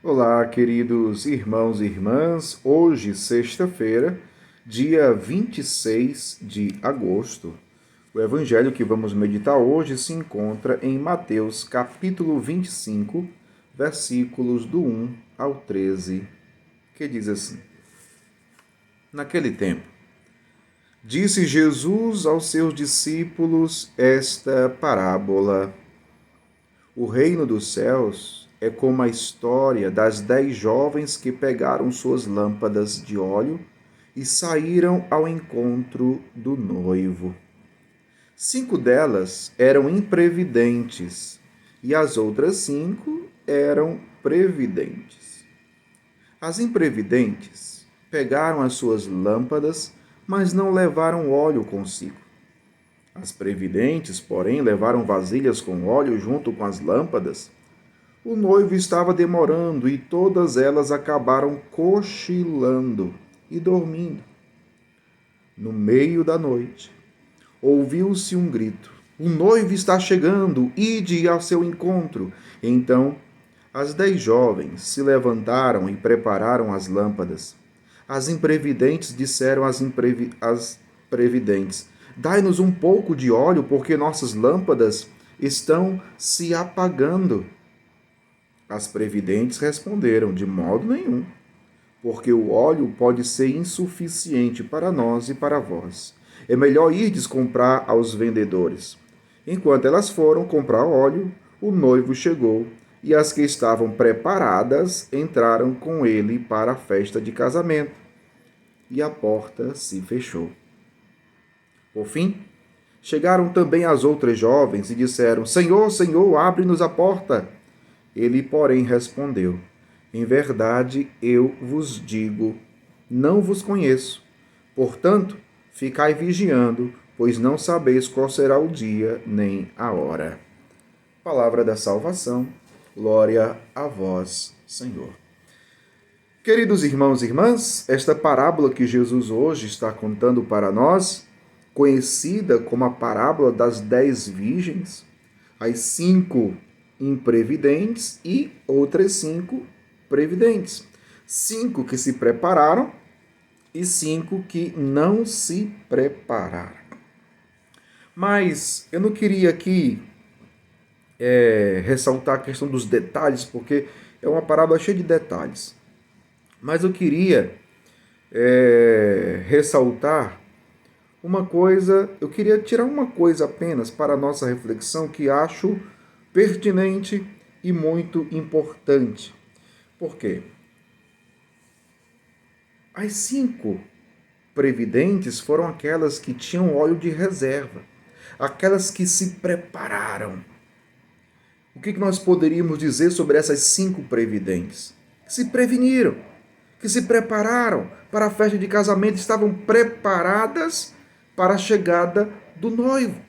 Olá, queridos irmãos e irmãs. Hoje, sexta-feira, dia 26 de agosto. O evangelho que vamos meditar hoje se encontra em Mateus, capítulo 25, versículos do 1 ao 13, que diz assim: Naquele tempo, disse Jesus aos seus discípulos esta parábola: O reino dos céus é como a história das 10 jovens que pegaram suas lâmpadas de óleo e saíram ao encontro do noivo. 5 delas eram imprevidentes e as outras 5 eram previdentes. As imprevidentes pegaram as suas lâmpadas, mas não levaram óleo consigo. As previdentes, porém, levaram vasilhas com óleo junto com as lâmpadas. O noivo estava demorando e todas elas acabaram cochilando e dormindo. No meio da noite, ouviu-se um grito: O noivo está chegando, ide ao seu encontro. Então, as 10 jovens se levantaram e prepararam as lâmpadas. As imprevidentes disseram às previdentes: Dai-nos um pouco de óleo, porque nossas lâmpadas estão se apagando. As previdentes responderam: De modo nenhum, porque o óleo pode ser insuficiente para nós e para vós. É melhor irdes comprar aos vendedores. Enquanto elas foram comprar óleo, o noivo chegou, e as que estavam preparadas entraram com ele para a festa de casamento, e a porta se fechou. Por fim, chegaram também as outras jovens e disseram: Senhor, Senhor, abre-nos a porta. Ele, porém, respondeu: Em verdade, eu vos digo, não vos conheço. Portanto, ficai vigiando, pois não sabeis qual será o dia nem a hora. Palavra da salvação. Glória a vós, Senhor. Queridos irmãos e irmãs, esta parábola que Jesus hoje está contando para nós, conhecida como a parábola das 10 virgens, as 5 imprevidentes e outras 5 previdentes. 5 que se prepararam e 5 que não se prepararam. Mas eu não queria aqui ressaltar a questão dos detalhes, porque é uma parábola cheia de detalhes. Mas eu queria ressaltar uma coisa, eu queria tirar uma coisa apenas para a nossa reflexão que acho pertinente e muito importante. Por quê? As 5 previdentes foram aquelas que tinham óleo de reserva, aquelas que se prepararam. O que nós poderíamos dizer sobre essas 5 previdentes? Que se preveniram, que se prepararam para a festa de casamento, estavam preparadas para a chegada do noivo.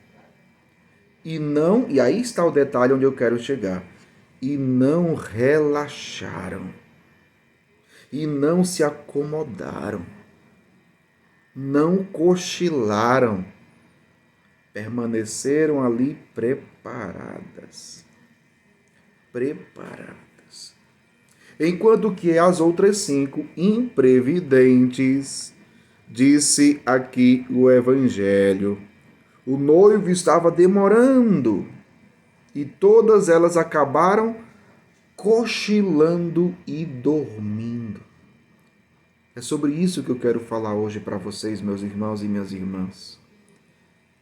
E aí está o detalhe onde eu quero chegar, e não relaxaram, e não se acomodaram, não cochilaram, permaneceram ali preparadas. Enquanto que as outras 5 imprevidentes, disse aqui o Evangelho, o noivo estava demorando e todas elas acabaram cochilando e dormindo. É sobre isso que eu quero falar hoje para vocês, meus irmãos e minhas irmãs.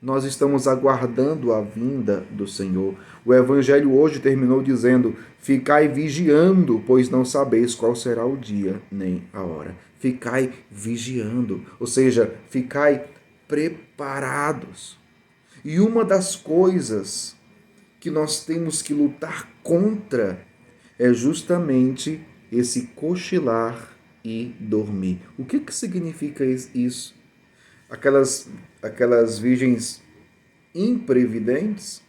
Nós estamos aguardando a vinda do Senhor. O Evangelho hoje terminou dizendo: Ficai vigiando, pois não sabeis qual será o dia nem a hora. Ficai vigiando, ou seja, ficai preparados. E uma das coisas que nós temos que lutar contra é justamente esse cochilar e dormir. O que significa isso? Aquelas virgens imprevidentes,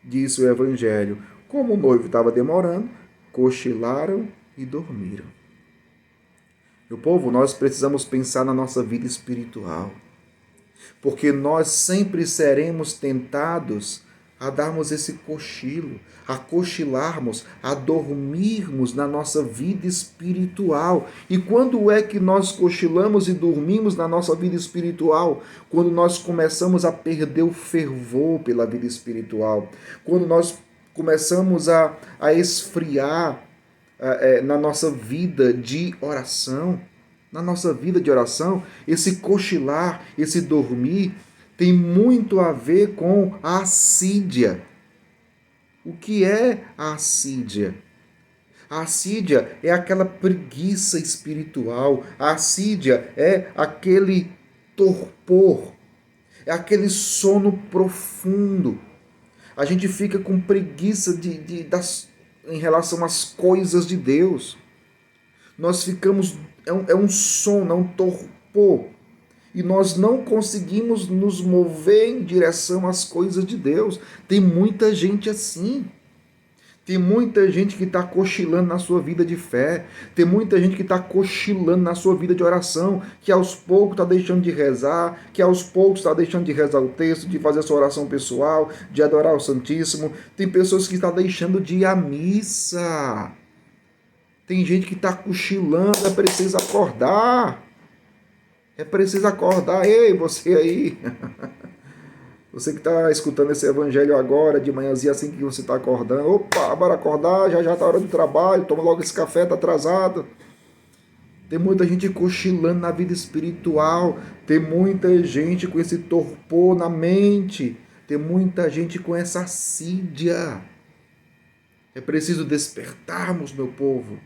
disse o Evangelho, como o noivo estava demorando, cochilaram e dormiram. Meu povo, nós precisamos pensar na nossa vida espiritual, porque nós sempre seremos tentados a darmos esse cochilo, a cochilarmos, a dormirmos na nossa vida espiritual. E quando é que nós cochilamos e dormimos na nossa vida espiritual? Quando nós começamos a perder o fervor pela vida espiritual, quando nós começamos a esfriar na nossa vida de oração. Na nossa vida de oração, esse cochilar, esse dormir, tem muito a ver com a assídia. O que é a assídia? A assídia é aquela preguiça espiritual. A assídia é aquele torpor, é aquele sono profundo. A gente fica com preguiça em relação às coisas de Deus. Nós ficamos, é um sono, é um torpor. E nós não conseguimos nos mover em direção às coisas de Deus. Tem muita gente assim. Tem muita gente que está cochilando na sua vida de fé. Tem muita gente que está cochilando na sua vida de oração, que aos poucos está deixando de rezar, que aos poucos está deixando de rezar o texto, de fazer a sua oração pessoal, de adorar o Santíssimo. Tem pessoas que estão deixando de ir à missa. Tem gente que está cochilando, é preciso acordar. É preciso acordar. Ei, você aí. Você que está escutando esse evangelho agora, de manhãzinha, assim que você está acordando. Opa, bora acordar, já está a hora do trabalho, toma logo esse café, está atrasado. Tem muita gente cochilando na vida espiritual. Tem muita gente com esse torpor na mente. Tem muita gente com essa assídia. É preciso despertarmos, meu povo.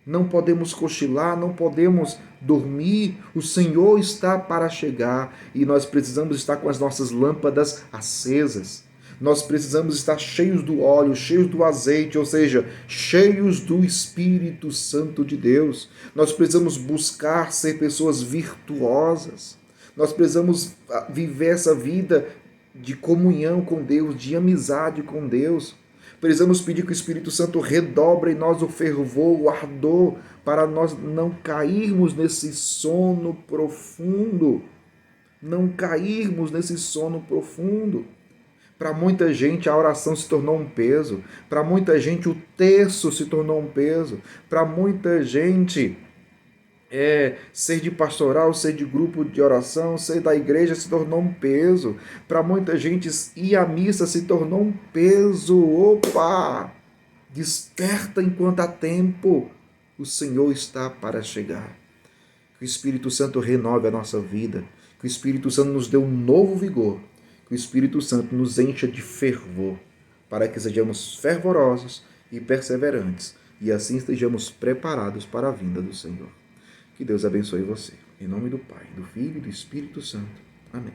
Não podemos cochilar, não podemos dormir. O Senhor está para chegar e nós precisamos estar com as nossas lâmpadas acesas. Nós precisamos estar cheios do óleo, cheios do azeite, ou seja, cheios do Espírito Santo de Deus. Nós precisamos buscar ser pessoas virtuosas. Nós precisamos viver essa vida de comunhão com Deus, de amizade com Deus. Precisamos pedir que o Espírito Santo redobre em nós o fervor, o ardor, para nós não cairmos nesse sono profundo. Não cairmos nesse sono profundo. Para muita gente a oração se tornou um peso. Para muita gente o terço se tornou um peso. Para muita gente ser de pastoral, ser de grupo de oração, ser da igreja se tornou um peso. Para muita gente ir à missa se tornou um peso. Opa! Desperta enquanto há tempo. O Senhor está para chegar. Que o Espírito Santo renove a nossa vida. Que o Espírito Santo nos dê um novo vigor. Que o Espírito Santo nos encha de fervor, para que sejamos fervorosos e perseverantes, e assim estejamos preparados para a vinda do Senhor. Que Deus abençoe você. Em nome do Pai, do Filho e do Espírito Santo. Amém.